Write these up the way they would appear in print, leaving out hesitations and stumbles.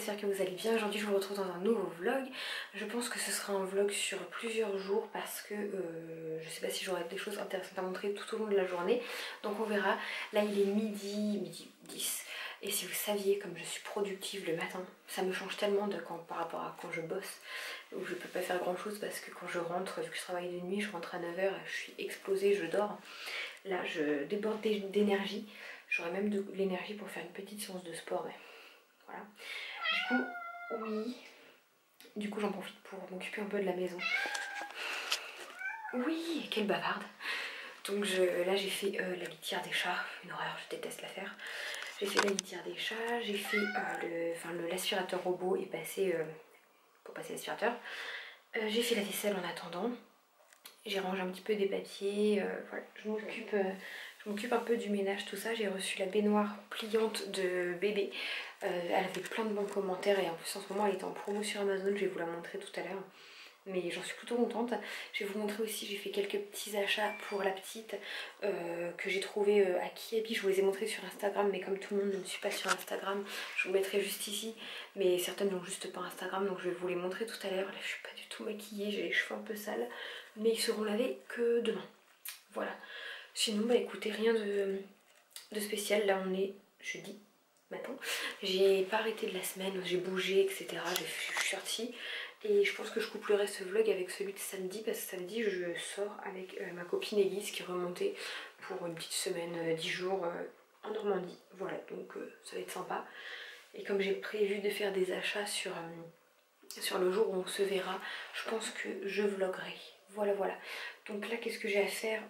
j'espère que vous allez bien. Aujourd'hui je vous retrouve dans un nouveau vlog. Je pense que ce sera un vlog sur plusieurs jours parce que je sais pas si j'aurai des choses intéressantes à montrer tout au long de la journée. Donc on verra. Là il est midi 10. Et si vous saviez comme je suis productive le matin, ça me change tellement par rapport à quand je bosse, où je peux pas faire grand chose parce que quand je rentre, vu que je travaille de nuit, je rentre à 9 h, je suis explosée, je dors. Là je déborde d'énergie. J'aurais même de l'énergie pour faire une petite séance de sport, mais voilà. Du coup, oui. Du coup, j'en profite pour m'occuper un peu de la maison. Oui, quelle bavarde. Donc là, j'ai fait la litière des chats. Une horreur, je déteste la faire. J'ai fait la litière des chats. J'ai fait l'aspirateur robot et passé pour passer l'aspirateur. J'ai fait la vaisselle en attendant. J'ai rangé un petit peu des papiers. Voilà, je m'occupe un peu du ménage, tout ça. J'ai reçu la baignoire pliante de bébé. Elle avait plein de bons commentaires et en plus en ce moment elle était en promo sur Amazon. Je vais vous la montrer tout à l'heure. Mais j'en suis plutôt contente. Je vais vous montrer aussi, j'ai fait quelques petits achats pour la petite que j'ai trouvé à Kiabi. Je vous les ai montrés sur Instagram, mais comme tout le monde ne me suit pas sur Instagram, je vous mettrai juste ici. Mais certaines n'ont juste pas Instagram, donc je vais vous les montrer tout à l'heure. Là je suis pas du tout maquillée, j'ai les cheveux un peu sales, mais ils seront lavés que demain. Voilà. Sinon bah écoutez, rien de spécial. Là on est jeudi matin. J'ai pas arrêté de la semaine, j'ai bougé, etc. Je suis sortie. Et je pense que je couplerai ce vlog avec celui de samedi parce que samedi je sors avec ma copine Elise qui est remontée pour une petite semaine, 10 jours en Normandie. Voilà, donc ça va être sympa. Et comme j'ai prévu de faire des achats sur le jour où on se verra, je pense que je vloguerai. Voilà. Donc là, qu'est-ce que j'ai à faire?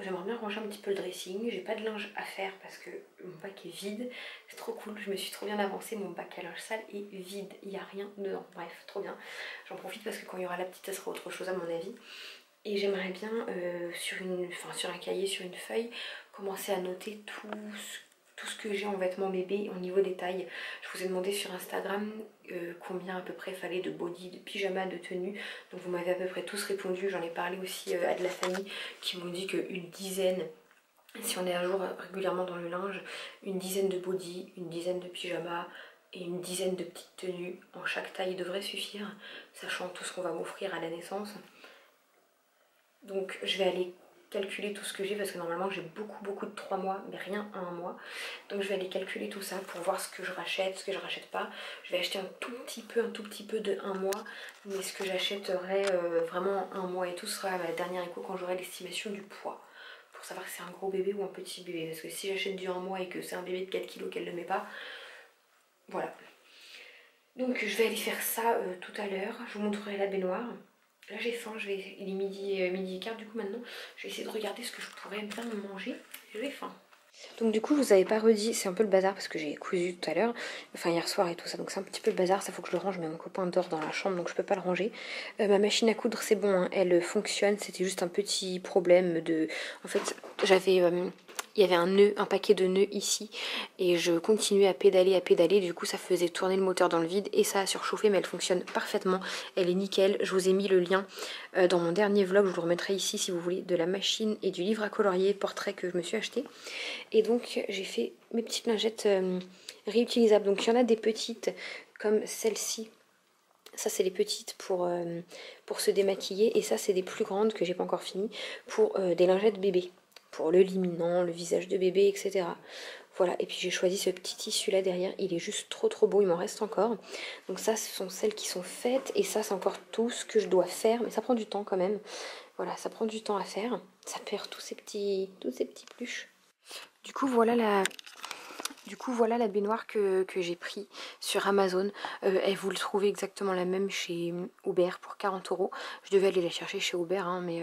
J'aimerais bien ranger un petit peu le dressing. J'ai pas de linge à faire parce que mon bac est vide. C'est trop cool, je me suis trop bien avancée. Mon bac à linge sale est vide. Il n'y a rien dedans. Bref, trop bien. J'en profite parce que quand il y aura la petite, ça sera autre chose à mon avis. Et j'aimerais bien, sur un cahier, sur une feuille, commencer à noter tout ce que j'ai en vêtements bébé au niveau des tailles. Je vous ai demandé sur Instagram combien à peu près fallait de body, de pyjama, de tenue. Donc vous m'avez à peu près tous répondu. J'en ai parlé aussi à de la famille qui m'ont dit qu'une dizaine, si on est à jour régulièrement dans le linge, une dizaine de body, une dizaine de pyjamas et une dizaine de petites tenues en chaque taille devrait suffire, sachant tout ce qu'on va m'offrir à la naissance. Donc je vais aller calculer tout ce que j'ai parce que normalement j'ai beaucoup de 3 mois mais rien à 1 mois. Donc je vais aller calculer tout ça pour voir ce que je rachète, ce que je rachète pas. Je vais acheter un tout petit peu de 1 mois, mais ce que j'achèterai vraiment 1 mois et tout sera à ma dernière écho quand j'aurai l'estimation du poids. Pour savoir si c'est un gros bébé ou un petit bébé. Parce que si j'achète du 1 mois et que c'est un bébé de 4 kilos qu'elle ne met pas, voilà. Donc je vais aller faire ça tout à l'heure. Je vous montrerai la baignoire. Là j'ai faim, il est midi et quart du coup maintenant. Je vais essayer de regarder ce que je pourrais me faire manger. J'ai faim. Donc du coup je vous avais pas redit, c'est un peu le bazar parce que j'ai cousu tout à l'heure, enfin hier soir et tout ça, donc c'est un petit peu le bazar, ça faut que je le range, mais mon copain dort dans la chambre donc je peux pas le ranger. Ma machine à coudre c'est bon, hein, elle fonctionne, c'était juste un petit problème de... En fait j'avais... il y avait un nœud, un paquet de nœuds ici et je continuais à pédaler, du coup ça faisait tourner le moteur dans le vide et ça a surchauffé, mais elle fonctionne parfaitement, elle est nickel. Je vous ai mis le lien dans mon dernier vlog, je vous remettrai ici si vous voulez, de la machine et du livre à colorier portrait que je me suis acheté. Et donc j'ai fait mes petites lingettes réutilisables, donc il y en a des petites comme celle-ci. Ça c'est les petites pour se démaquiller et ça c'est des plus grandes que j'ai pas encore fini pour des lingettes bébé, pour le liminant, le visage de bébé, etc. Voilà, et puis j'ai choisi ce petit tissu là derrière, il est juste trop beau, il m'en reste encore. Donc ça ce sont celles qui sont faites et ça c'est encore tout ce que je dois faire, mais ça prend du temps quand même. Voilà, ça prend du temps à faire, ça perd tous ces petits pluches. Du coup voilà la baignoire que j'ai pris sur Amazon. Elle vous le trouvez exactement la même chez Aubert pour 40 €. Je devais aller la chercher chez Aubert, hein, mais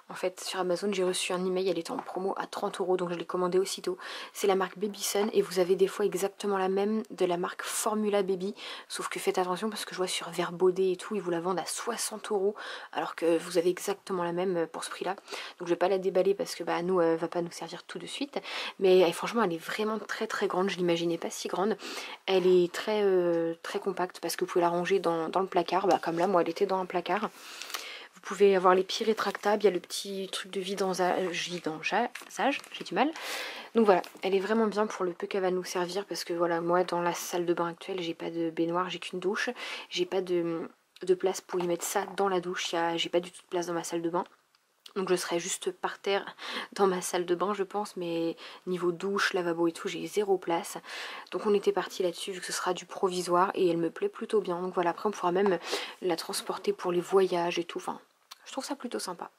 en fait sur Amazon j'ai reçu un email, elle était en promo à 30 €, donc je l'ai commandée aussitôt. C'est la marque Babysun et vous avez des fois exactement la même de la marque Formula Baby, sauf que faites attention parce que je vois sur Verbaudet et tout, ils vous la vendent à 60 € alors que vous avez exactement la même pour ce prix là. Donc je vais pas la déballer parce que bah nous elle va pas nous servir tout de suite, mais franchement elle est vraiment très grande. Je l'imaginais pas si grande. Elle est très compacte parce que vous pouvez la ranger dans le placard. Bah, comme là, moi, elle était dans un placard. Vous Vous pouvez avoir les pieds rétractables, il y a le petit truc de vidangeage, j'ai du mal. Donc voilà, elle est vraiment bien pour le peu qu'elle va nous servir parce que voilà, moi dans la salle de bain actuelle, j'ai pas de baignoire, j'ai qu'une douche. J'ai pas de place pour y mettre ça dans la douche, j'ai pas du tout de place dans ma salle de bain. Donc je serai juste par terre dans ma salle de bain je pense, mais niveau douche, lavabo et tout, j'ai zéro place. Donc on était parti là-dessus vu que ce sera du provisoire et elle me plaît plutôt bien. Donc voilà, après on pourra même la transporter pour les voyages et tout. Enfin, je trouve ça plutôt sympa.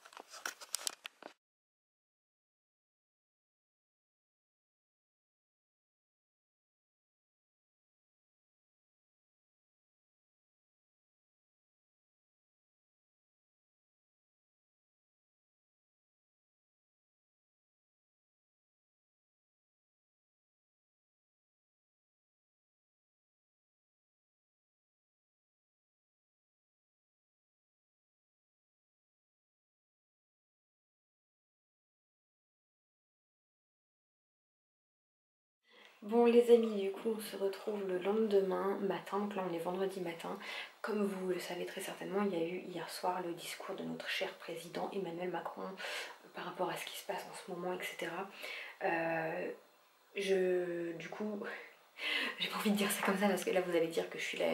Bon les amis, du coup on se retrouve le lendemain matin, donc là on est vendredi matin. Comme vous le savez très certainement, il y a eu hier soir le discours de notre cher président Emmanuel Macron par rapport à ce qui se passe en ce moment, etc. Du coup, j'ai pas envie de dire ça comme ça parce que là vous allez dire que je suis là,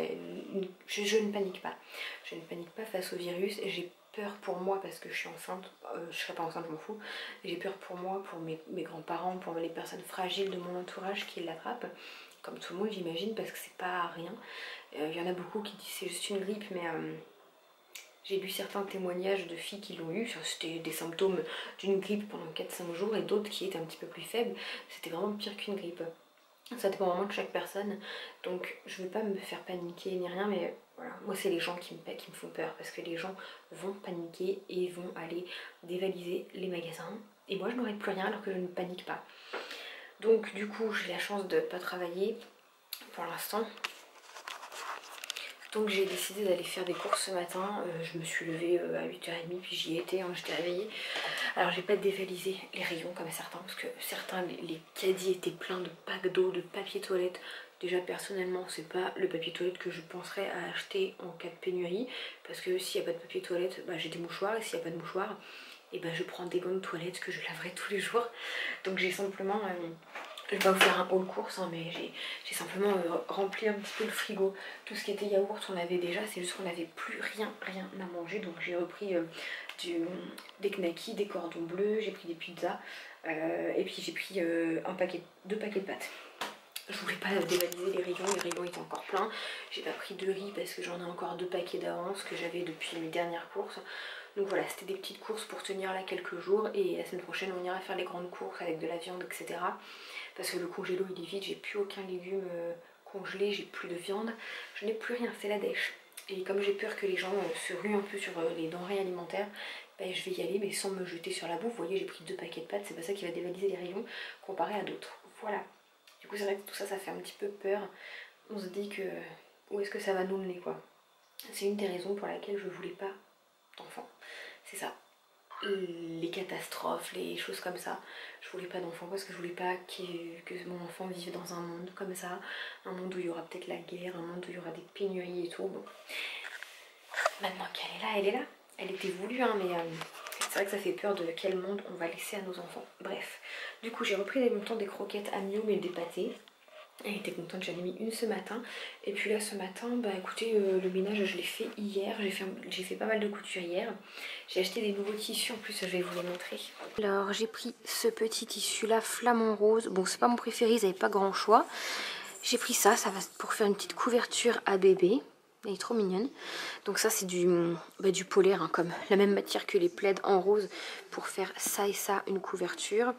je ne panique pas. Je ne panique pas face au virus, j'ai peur pour moi parce que je suis enceinte, je serai pas enceinte, je m'en fous. J'ai peur pour moi, pour mes grands-parents, pour les personnes fragiles de mon entourage qui l'attrapent, comme tout le monde j'imagine, parce que c'est pas rien. Il y en a beaucoup qui disent c'est juste une grippe, mais j'ai lu certains témoignages de filles qui l'ont eu, c'était des symptômes d'une grippe pendant 4-5 jours et d'autres qui étaient un petit peu plus faibles, c'était vraiment pire qu'une grippe. Ça dépend vraiment de chaque personne, donc je veux pas me faire paniquer ni rien, mais voilà, moi c'est les gens qui me font peur, parce que les gens vont paniquer et vont aller dévaliser les magasins, et moi je n'aurai plus rien alors que je ne panique pas. Donc du coup j'ai la chance de ne pas travailler pour l'instant, donc j'ai décidé d'aller faire des courses ce matin. Je me suis levée à 8h30 puis j'y étais, hein, j'étais réveillée. Alors j'ai pas dévalisé les rayons comme certains, parce que certains, les caddies étaient pleins de packs d'eau, de papier toilette. Déjà personnellement c'est pas le papier toilette que je penserais à acheter en cas de pénurie, parce que s'il n'y a pas de papier toilette, bah, j'ai des mouchoirs, et s'il n'y a pas de mouchoirs, et bah, je prends des gants de toilette que je laverai tous les jours. Donc j'ai simplement... je vais pas vous faire un haul course, hein, mais j'ai simplement rempli un petit peu le frigo. Tout ce qui était yaourt, on avait déjà, c'est juste qu'on n'avait plus rien à manger. Donc j'ai repris des knackis, des cordons bleus, j'ai pris des pizzas, et puis j'ai pris 2 paquets de pâtes. Je voulais pas dévaliser les rayons étaient encore pleins. J'ai pas pris de riz parce que j'en ai encore 2 paquets d'avance que j'avais depuis mes dernières courses. Donc voilà, c'était des petites courses pour tenir là quelques jours, et la semaine prochaine on ira faire les grandes courses avec de la viande, etc. Parce que le congélo il est vide, j'ai plus aucun légume congelé, j'ai plus de viande, je n'ai plus rien, c'est la dèche. Et comme j'ai peur que les gens se ruent un peu sur les denrées alimentaires, ben, je vais y aller mais sans me jeter sur la bouffe. Vous voyez, j'ai pris 2 paquets de pâtes, c'est pas ça qui va dévaliser les rayons comparé à d'autres. Voilà. Du coup c'est vrai que tout ça, ça fait un petit peu peur. On se dit que où est-ce que ça va nous mener quoi. C'est une des raisons pour laquelle je voulais pas d'enfant. C'est ça. Les catastrophes, les choses comme ça. Je voulais pas d'enfant parce que je voulais pas que mon enfant vive dans un monde comme ça. Un monde où il y aura peut-être la guerre, un monde où il y aura des pénuries et tout. Bon. Maintenant qu'elle est là, elle est là. Elle était voulue, hein, mais c'est vrai que ça fait peur de quel monde on va laisser à nos enfants. Bref. Du coup, j'ai repris en même temps des croquettes Amio mais des pâtés. Elle était contente, j'en ai mis une ce matin. Et puis là ce matin, bah écoutez, le ménage je l'ai fait hier. J'ai fait pas mal de couture hier. J'ai acheté des nouveaux tissus, en plus je vais vous les montrer. Alors j'ai pris ce petit tissu là, flamant rose. Bon c'est pas mon préféré, ils n'avaient pas grand choix. J'ai pris ça, ça va pour faire une petite couverture à bébé. Elle est trop mignonne. Donc ça c'est du polaire, hein, comme la même matière que les plaids en rose, pour faire ça et ça, une couverture.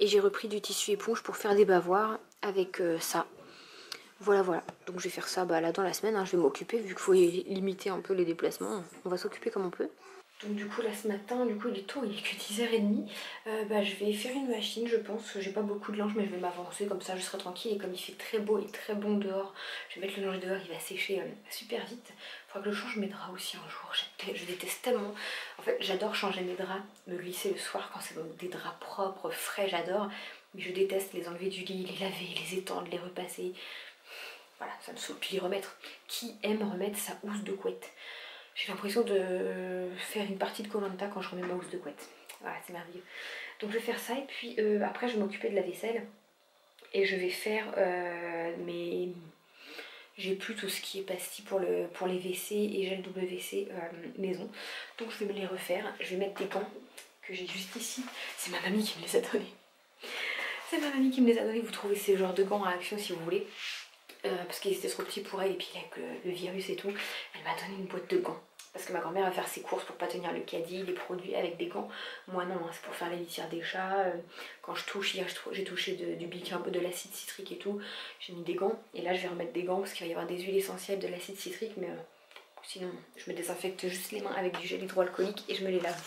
Et j'ai repris du tissu éponge pour faire des bavoirs avec ça. Voilà, voilà. Donc je vais faire ça là dans la semaine, hein. Je vais m'occuper, vu qu'il faut limiter un peu les déplacements. On va s'occuper comme on peut. Donc du coup là ce matin, il est tôt, il est que 10h30. Je vais faire une machine, je pense. J'ai pas beaucoup de linge mais je vais m'avancer, comme ça je serai tranquille. Et comme il fait très beau et très bon dehors, je vais mettre le linge dehors, il va sécher super vite. Il faudra que je change mes draps aussi un jour. Je déteste tellement. En fait j'adore changer mes draps, me glisser le soir quand c'est des draps propres, frais, j'adore. Mais je déteste les enlever du lit, les laver, les étendre, les repasser. Voilà, ça me saoule. Puis les remettre. Qui aime remettre sa housse de couette? J'ai l'impression de faire une partie de koh quand je remets ma housse de couette. Voilà, c'est merveilleux. Donc je vais faire ça et puis après je vais m'occuper de la vaisselle. Et je vais faire mes... J'ai plus tout ce qui est pastille pour les WC et gel WC maison. Donc je vais me les refaire. Je vais mettre des gants que j'ai juste ici. C'est ma mamie qui me les a donnés. C'est ma mamie qui me les a donnés. Vous trouvez ces genres de gants à Action si vous voulez. Parce qu'ils étaient trop petits pour elle et puis avec le virus et tout. Elle m'a donné une boîte de gants. Parce que ma grand-mère va faire ses courses pour pas tenir le caddie, les produits avec des gants. Moi non, hein, c'est pour faire la litière des chats. Quand je touche, hier j'ai touché du bicarbonate, de l'acide citrique et tout. J'ai mis des gants. Et là je vais remettre des gants parce qu'il va y avoir des huiles essentielles, de l'acide citrique. Mais sinon je me désinfecte juste les mains avec du gel hydroalcoolique et je me les lave.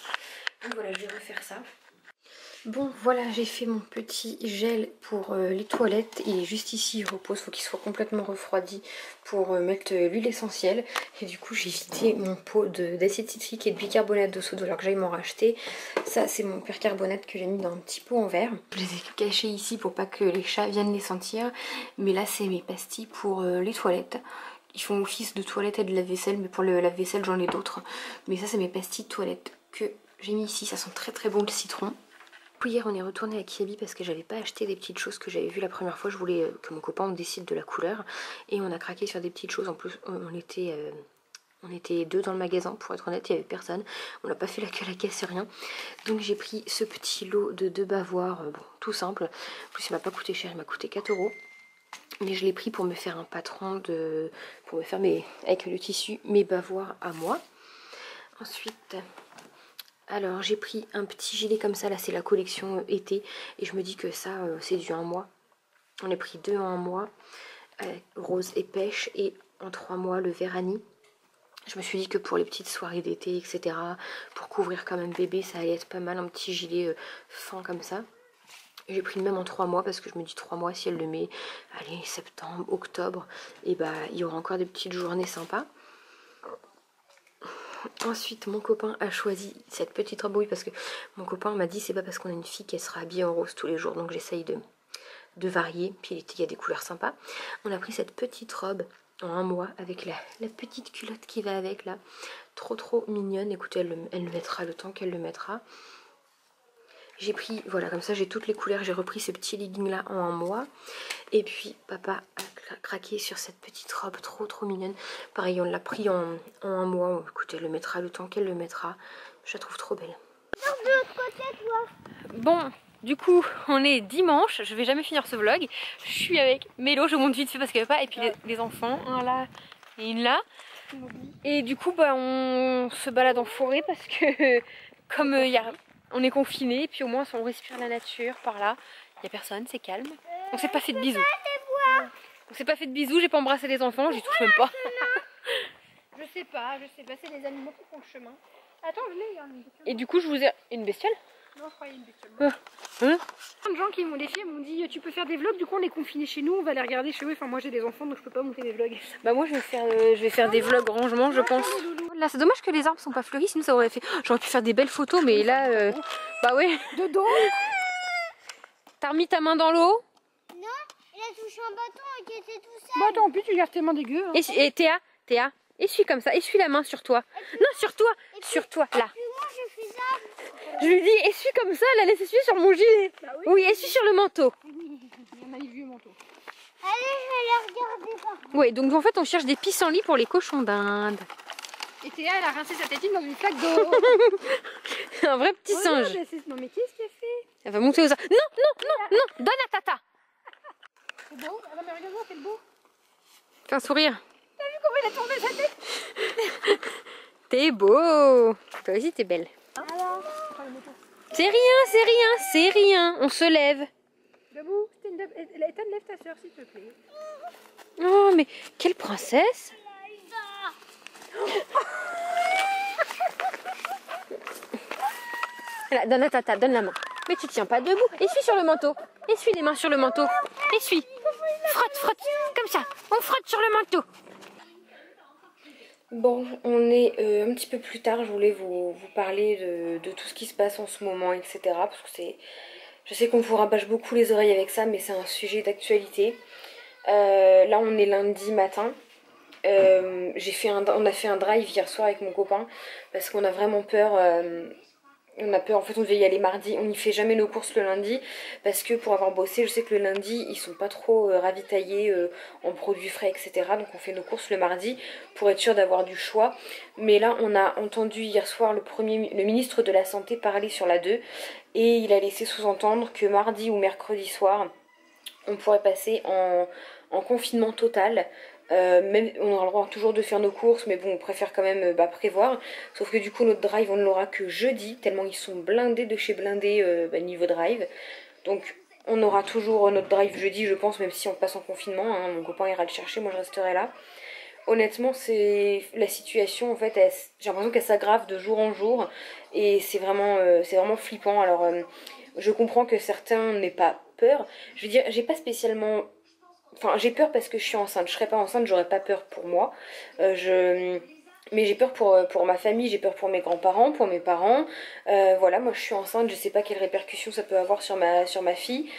Donc voilà, je vais refaire ça. Bon voilà, j'ai fait mon petit gel pour les toilettes. Il est juste ici, il repose, faut qu'il soit complètement refroidi pour mettre l'huile essentielle. Et du coup j'ai vidé mon pot d'acide citrique et de bicarbonate de soude alors que j'aille m'en racheter. Ça c'est mon percarbonate que j'ai mis dans un petit pot en verre. Je les ai cachés ici pour pas que les chats viennent les sentir. Mais là c'est mes pastilles pour les toilettes. Ils font office de toilette et de lave-vaisselle, mais pour le lave-vaisselle j'en ai d'autres. Mais ça c'est mes pastilles de toilette que j'ai mis ici, ça sent très très bon le citron. Hier on est retourné à Kiabi parce que j'avais pas acheté des petites choses que j'avais vues la première fois. Je voulais que mon copain me décide de la couleur et on a craqué sur des petites choses. En plus on était deux dans le magasin, pour être honnête il y avait personne. On n'a pas fait la queue à la caisse, rien. Donc j'ai pris ce petit lot de 2 bavoirs, bon, tout simple. En plus il m'a pas coûté cher, il m'a coûté 4 €. Mais je l'ai pris pour me faire un patron pour me faire avec le tissu mes bavoirs à moi. Ensuite... Alors j'ai pris un petit gilet comme ça, là c'est la collection été et je me dis que ça c'est du 1 mois. On a pris 2 en 1 mois, rose et pêche, et en 3 mois le Vérani. Je me suis dit que pour les petites soirées d'été etc, pour couvrir quand même bébé ça allait être pas mal, un petit gilet fin comme ça. J'ai pris le même en 3 mois parce que je me dis 3 mois si elle le met, allez septembre, octobre, et bah il y aura encore des petites journées sympas. Ensuite mon copain a choisi cette petite robe, oui parce que mon copain m'a dit c'est pas parce qu'on a une fille qu'elle sera habillée en rose tous les jours, donc j'essaye de varier, puis il y a des couleurs sympas. On a pris cette petite robe en 1 mois avec la petite culotte qui va avec là, trop mignonne. Écoutez elle le mettra le temps qu'elle le mettra. J'ai pris, voilà, comme ça j'ai toutes les couleurs. J'ai repris ce petit legging là en 1 mois. Et puis papa a craqué sur cette petite robe trop mignonne. Pareil, on l'a pris en 1 mois. Écoutez, elle le mettra le temps qu'elle le mettra. Je la trouve trop belle. De l'autre côté, toi. Bon, du coup, on est dimanche. Je vais jamais finir ce vlog. Je suis avec Mélo. Je monte vite fait parce qu'elle veut pas. Et puis les enfants, un là et une là. Et du coup, bah, on se balade en forêt parce que comme on est confinés, et puis au moins on respire la nature par là. Il n'y a personne, c'est calme. On s'est pas fait de bisous. On s'est pas fait de bisous, j'ai pas embrassé les enfants, j'y touche même pas. Je sais pas, c'est les animaux qui font le chemin. Attends, je l'ai, hein, une bestiole. Et du coup, je vous ai... Une bestiole? Non, je croyais une bestiole. Hein? Plein de gens qui m'ont défié m'ont dit tu peux faire des vlogs, du coup on est confinés chez nous, on va les regarder chez eux. Enfin, moi j'ai des enfants donc je peux pas monter des vlogs. Bah, moi je vais faire des vlogs rangement, je pense. Là, c'est dommage que les arbres sont pas fleuris, sinon ça aurait fait. J'aurais pu faire des belles photos, mais là. Bah, ouais. Dedans. T'as remis ta main dans l'eau? Non, il a touché un bâton et qui était tout seul. Bah, tant pis, tu gardes tes mains dégueu. Hein. Et Théa, essuie comme ça, essuie la main sur toi. Non, sur toi, sur toi, là. Puis moi je fais ça. Je lui dis essuie comme ça, elle laisse essuyer sur mon gilet. Bah oui. Oui, essuie sur le manteau. Oui, il y en a les vieux manteaux. Allez, je vais les regarder par contre. Ouais, donc en fait on cherche des pissenlits pour les cochons d'Inde. Et Théa, elle a rincé sa tétine dans une flaque d'eau. Un vrai petit singe. Non mais qu'est-ce qu'elle fait? Elle va monter aux arbres. Non, donne à Tata. C'est beau? Ah non mais regarde-moi, c'est beau. Fais un sourire. T'as vu comment il a tourné sa tête? T'es beau. Toi aussi t'es belle. Alors, C'est rien. On se lève. debout, stand-up. Ethan, lève ta soeur s'il te plaît. Oh mais quelle princesse. Là, donne à Tata, donne la main. Mais tu tiens pas debout. Essuie sur le manteau. Essuie les mains sur le manteau. Essuie. Frotte. Comme ça. On frotte sur le manteau. Bon, on est un petit peu plus tard. Je voulais vous parler de tout ce qui se passe en ce moment, etc. Parce que je sais qu'on vous rabâche beaucoup les oreilles avec ça, mais c'est un sujet d'actualité. Là, on est lundi matin. On a fait un drive hier soir avec mon copain parce qu'on a vraiment peur. On a peur, en fait on devait y aller mardi, on n'y fait jamais nos courses le lundi parce que pour avoir bossé, je sais que le lundi ils sont pas trop ravitaillés en produits frais, etc. Donc on fait nos courses le mardi pour être sûr d'avoir du choix. Mais là on a entendu hier soir le ministre de la Santé parler sur la 2 et il a laissé sous-entendre que mardi ou mercredi soir on pourrait passer en confinement total. Même on aura le droit toujours de faire nos courses, mais bon, on préfère quand même prévoir. Sauf que du coup, notre drive, on ne l'aura que jeudi, tellement ils sont blindés de chez blindés niveau drive. Donc, on aura toujours notre drive jeudi, je pense, même si on passe en confinement. Hein, mon copain ira le chercher, moi je resterai là. Honnêtement, c'est la situation, en fait, j'ai l'impression qu'elle s'aggrave de jour en jour. Et c'est vraiment flippant. Alors, je comprends que certains n'aient pas peur. Je veux dire, j'ai pas spécialement. Enfin, j'ai peur parce que je suis enceinte. Je serais pas enceinte, j'aurais pas peur pour moi. Mais j'ai peur pour ma famille, j'ai peur pour mes grands-parents, pour mes parents. Voilà, moi je suis enceinte, je sais pas quelles répercussions ça peut avoir sur ma fille.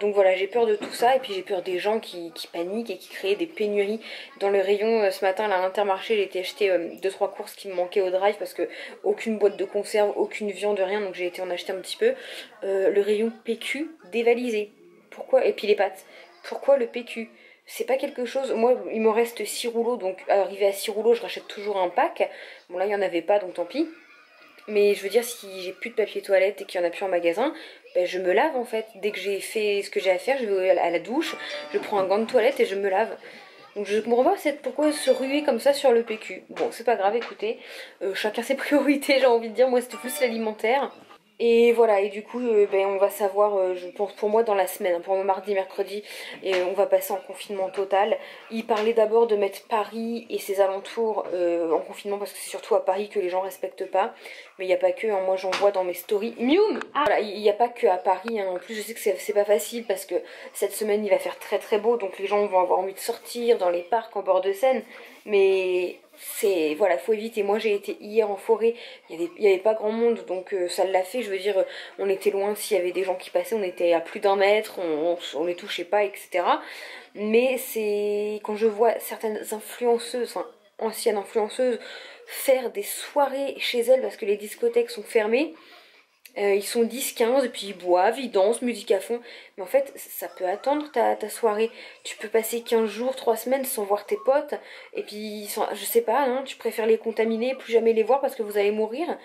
Donc voilà, j'ai peur de tout ça. Et puis j'ai peur des gens qui paniquent et qui créent des pénuries. Dans le rayon, ce matin, là, à l'Intermarché, j'ai été acheter 2-3 courses qui me manquaient au drive parce que aucune boîte de conserve, aucune viande, rien. Donc j'ai été en acheter un petit peu. Le rayon PQ dévalisé. Pourquoi? Et puis les pâtes. Pourquoi le PQ? C'est pas quelque chose. Moi, il me reste 6 rouleaux, donc arrivé à 6 rouleaux, je rachète toujours un pack. Bon, là, il n'y en avait pas, donc tant pis. Mais je veux dire, si j'ai plus de papier toilette et qu'il n'y en a plus en magasin, ben, je me lave en fait. Dès que j'ai fait ce que j'ai à faire, je vais à la douche, je prends un gant de toilette et je me lave. Donc je comprends pas pourquoi se ruer comme ça sur le PQ. Bon, c'est pas grave, écoutez, chacun ses priorités, j'ai envie de dire. Moi, c'était plus l'alimentaire. Et voilà, et du coup, on va savoir, je pense pour moi dans la semaine, hein, pour moi mardi, mercredi, et on va passer en confinement total. Il parlait d'abord de mettre Paris et ses alentours en confinement parce que c'est surtout à Paris que les gens respectent pas. Mais il n'y a pas que, hein, moi j'en vois dans mes stories. Mium Voilà, il n'y a pas que à Paris, hein. En plus je sais que c'est pas facile parce que cette semaine il va faire très très beau, donc les gens vont avoir envie de sortir dans les parcs en bord de Seine. Mais voilà, faut éviter. Moi j'ai été hier en forêt, il y avait pas grand monde, donc ça l'a fait. Je veux dire, on était loin, s'il y avait des gens qui passaient, on était à plus d'1 mètre, on les touchait pas, etc. Mais c'est quand je vois certaines influenceuses, enfin anciennes influenceuses, faire des soirées chez elles parce que les discothèques sont fermées. Ils sont 10-15 et puis ils boivent, ils dansent, musique à fond. Mais en fait, ça peut attendre ta soirée. Tu peux passer 15 jours, 3 semaines sans voir tes potes. Et puis, je sais pas, hein, tu préfères les contaminer, plus jamais les voir parce que vous allez mourir.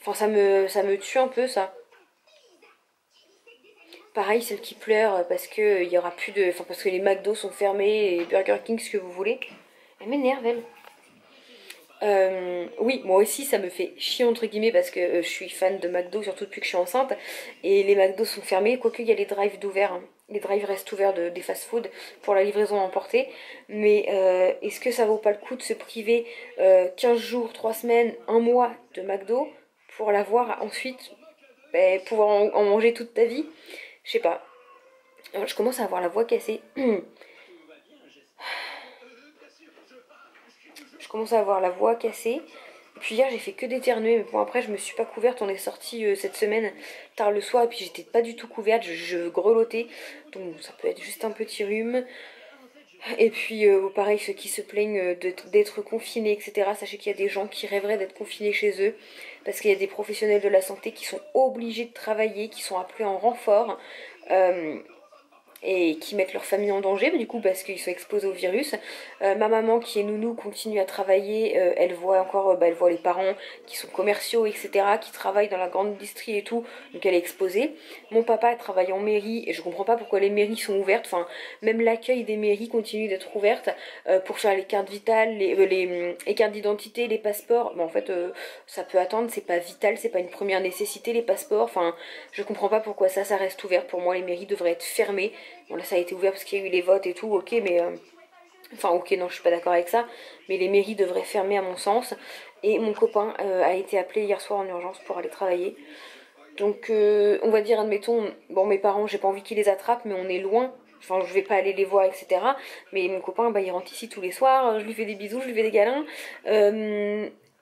Enfin, ça me tue un peu ça. Pareil, celle qui pleure parce que il y aura plus de. Enfin, parce que les McDo sont fermés et Burger King, ce que vous voulez. Elle m'énerve, elle. Oui, moi aussi ça me fait chier entre guillemets parce que je suis fan de McDo, surtout depuis que je suis enceinte. Et les McDo sont fermés, quoique il y a les drives d'ouverts. Hein. Les drives restent ouverts des fast-food pour la livraison emportée. Mais est-ce que ça vaut pas le coup de se priver 15 jours, 3 semaines, un mois de McDo pour l'avoir ensuite, pouvoir en manger toute ta vie? Je sais pas. Je commence à avoir la voix cassée. Je commence à avoir la voix cassée. Et puis hier j'ai fait que d'éternuer, mais bon après je me suis pas couverte, on est sorti cette semaine tard le soir et puis j'étais pas du tout couverte, je grelottais, donc ça peut être juste un petit rhume. Et puis pareil, ceux qui se plaignent d'être confinés, etc. Sachez qu'il y a des gens qui rêveraient d'être confinés chez eux, parce qu'il y a des professionnels de la santé qui sont obligés de travailler, qui sont appelés en renfort. Et qui mettent leur famille en danger, mais du coup parce qu'ils sont exposés au virus. Ma maman qui est nounou continue à travailler, elle voit encore, elle voit les parents qui sont commerciaux, etc., qui travaillent dans la grande industrie et tout, donc elle est exposée. Mon papa travaille en mairie, et je comprends pas pourquoi les mairies sont ouvertes, enfin, même l'accueil des mairies continue d'être ouverte pour faire les cartes vitales, les cartes d'identité, les passeports. Mais en fait, ça peut attendre, c'est pas vital, c'est pas une première nécessité, les passeports, enfin, je comprends pas pourquoi ça reste ouvert. Pour moi, les mairies devraient être fermées. Bon là ça a été ouvert parce qu'il y a eu les votes et tout, ok, mais enfin ok, non je suis pas d'accord avec ça, mais les mairies devraient fermer à mon sens. Et mon copain a été appelé hier soir en urgence pour aller travailler. Donc on va dire, admettons, bon mes parents j'ai pas envie qu'ils les attrapent, mais on est loin, enfin je vais pas aller les voir, etc. Mais mon copain il rentre ici tous les soirs, je lui fais des bisous, je lui fais des câlins.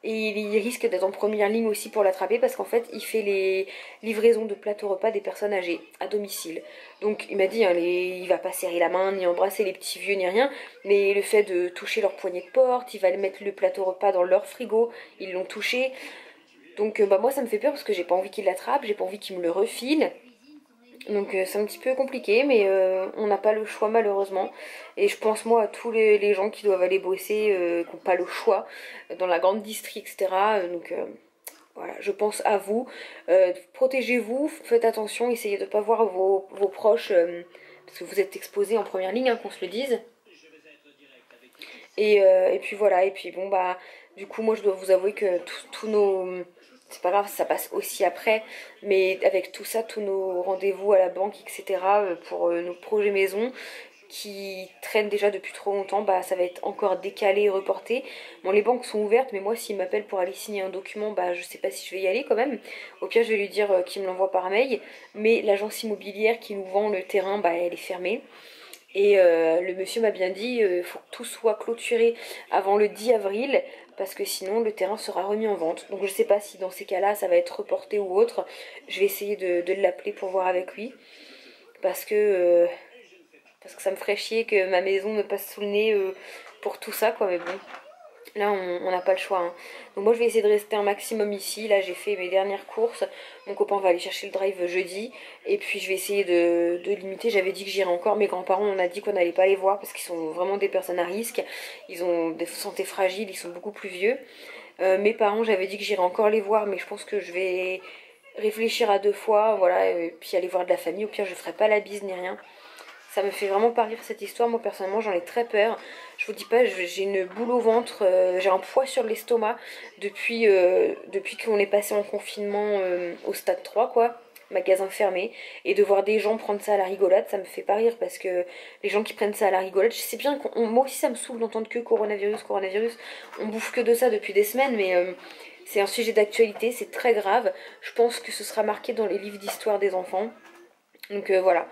Et il risque d'être en première ligne aussi pour l'attraper parce qu'en fait il fait les livraisons de plateaux repas des personnes âgées à domicile. Donc il m'a dit, hein, il va pas serrer la main, ni embrasser les petits vieux, ni rien. Mais le fait de toucher leur poignée de porte, il va mettre le plateau repas dans leur frigo, ils l'ont touché. Donc bah, moi ça me fait peur parce que j'ai pas envie qu'il l'attrape, j'ai pas envie qu'il me le refile. Donc c'est un petit peu compliqué, mais on n'a pas le choix malheureusement. Et je pense moi à tous les gens qui doivent aller bosser, qui n'ont pas le choix, dans la grande distrie, etc. Donc voilà, je pense à vous. Protégez-vous, faites attention, essayez de ne pas voir vos proches, parce que vous êtes exposés en première ligne, hein, qu'on se le dise. Et puis voilà, et puis bon bah du coup moi je dois vous avouer que tous nos... C'est pas grave, ça passe aussi après, mais avec tout ça, tous nos rendez-vous à la banque, etc. Pour nos projets maison qui traînent déjà depuis trop longtemps, bah ça va être encore décalé, reporté. Bon, les banques sont ouvertes, mais moi s'il m'appelle pour aller signer un document, bah je sais pas si je vais y aller quand même. Au pire je vais lui dire qu'il me l'envoie par mail, mais l'agence immobilière qui nous vend le terrain, bah elle est fermée. Et le monsieur m'a bien dit, faut que tout soit clôturé avant le 10 avril, parce que sinon le terrain sera remis en vente. Donc je sais pas si dans ces cas-là ça va être reporté ou autre. Je vais essayer de l'appeler pour voir avec lui. Parce que ça me ferait chier que ma maison me passe sous le nez pour tout ça, quoi. Mais bon, là on n'a pas le choix, hein. Donc moi je vais essayer de rester un maximum ici. Là j'ai fait mes dernières courses. Mon copain va aller chercher le drive jeudi. Et puis je vais essayer de limiter. J'avais dit que j'irais encore. Mes grands-parents, on a dit qu'on n'allait pas les voir parce qu'ils sont vraiment des personnes à risque. Ils ont des santé fragiles, ils sont beaucoup plus vieux. Mes parents, j'avais dit que j'irais encore les voir, mais je pense que je vais réfléchir à 2 fois, voilà, et puis aller voir de la famille. Au pire je ferai pas la bise ni rien. Ça me fait vraiment pas rire cette histoire. Moi personnellement j'en ai très peur. Je vous dis pas, j'ai une boule au ventre, j'ai un poids sur l'estomac depuis qu'on est passé en confinement au stade 3, quoi, magasin fermé. Et de voir des gens prendre ça à la rigolade, ça me fait pas rire parce que les gens qui prennent ça à la rigolade, je sais bien que moi aussi ça me saoule d'entendre que coronavirus, on bouffe que de ça depuis des semaines, mais c'est un sujet d'actualité, c'est très grave. Je pense que ce sera marqué dans les livres d'histoire des enfants. Donc voilà.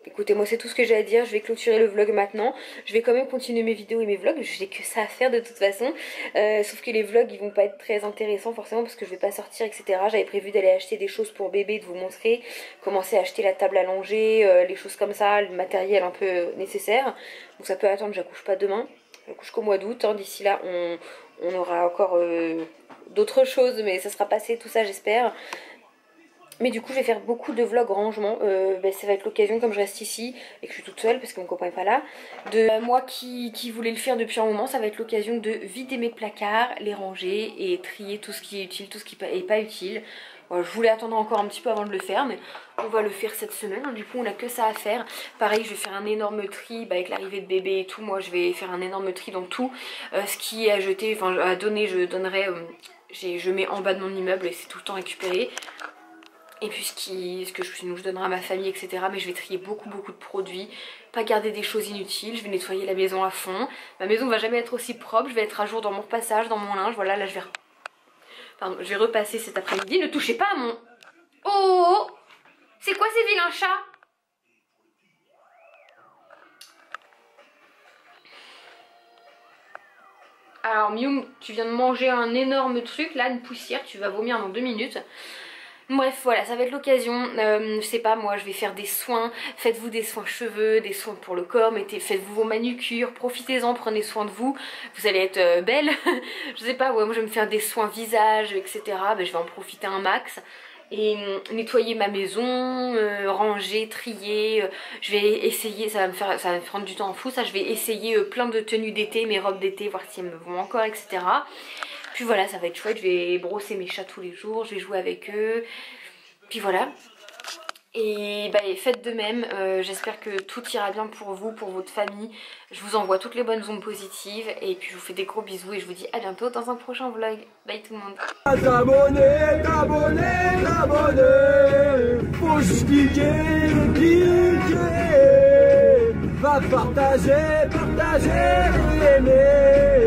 Écoutez, moi c'est tout ce que j'ai à dire, je vais clôturer le vlog maintenant. Je vais quand même continuer mes vidéos et mes vlogs, j'ai que ça à faire de toute façon. Sauf que les vlogs ils vont pas être très intéressants forcément parce que je vais pas sortir, etc. J'avais prévu d'aller acheter des choses pour bébé, de vous montrer, commencer à acheter la table à langer, les choses comme ça, le matériel un peu nécessaire. Donc ça peut attendre, j'accouche pas demain, j'accouche qu'au mois d'août, hein. D'ici là on aura encore d'autres choses, mais ça sera passé tout ça j'espère. Mais du coup je vais faire beaucoup de vlogs rangement, ça va être l'occasion, comme je reste ici et que je suis toute seule parce que mon copain n'est pas là, de moi qui voulais le faire depuis un moment, ça va être l'occasion de vider mes placards, les ranger et trier tout ce qui est utile, tout ce qui n'est pas utile. Voilà, je voulais attendre encore un petit peu avant de le faire, mais on va le faire cette semaine, hein. Du coup on n'a que ça à faire. Pareil je vais faire un énorme tri avec l'arrivée de bébé et tout, moi je vais faire un énorme tri dans tout. Ce qui est à jeter, enfin à donner, je donnerai, je mets en bas de mon immeuble et c'est tout le temps récupéré. Et puis ce que je donnerai à ma famille, etc. Mais je vais trier beaucoup de produits, pas garder des choses inutiles, je vais nettoyer la maison à fond. Ma maison va jamais être aussi propre, je vais être à jour dans mon repassage, dans mon linge. Voilà, là je vais repasser cet après-midi. Ne touchez pas à mon... Oh, c'est quoi ces vilains chats? Alors Mium, tu viens de manger un énorme truc là, une poussière, tu vas vomir dans 2 minutes. Bref, voilà, ça va être l'occasion, je sais pas, moi je vais faire des soins, faites-vous des soins cheveux, des soins pour le corps, faites-vous vos manucures, profitez-en, prenez soin de vous, vous allez être belle. Je sais pas, ouais, moi je vais me faire des soins visage, etc. Ben, je vais en profiter un max. Et nettoyer ma maison, ranger, trier, je vais essayer, ça va me prendre du temps fou, ça, je vais essayer plein de tenues d'été, mes robes d'été, voir si elles me vont encore, etc. Puis voilà, ça va être chouette, je vais brosser mes chats tous les jours, je vais jouer avec eux. Puis voilà. Et bah, faites de même, j'espère que tout ira bien pour vous, pour votre famille. Je vous envoie toutes les bonnes ondes positives. Et puis je vous fais des gros bisous et je vous dis à bientôt dans un prochain vlog. Bye tout le monde. T'abonner, faut juste cliquer. Va partager, aimer.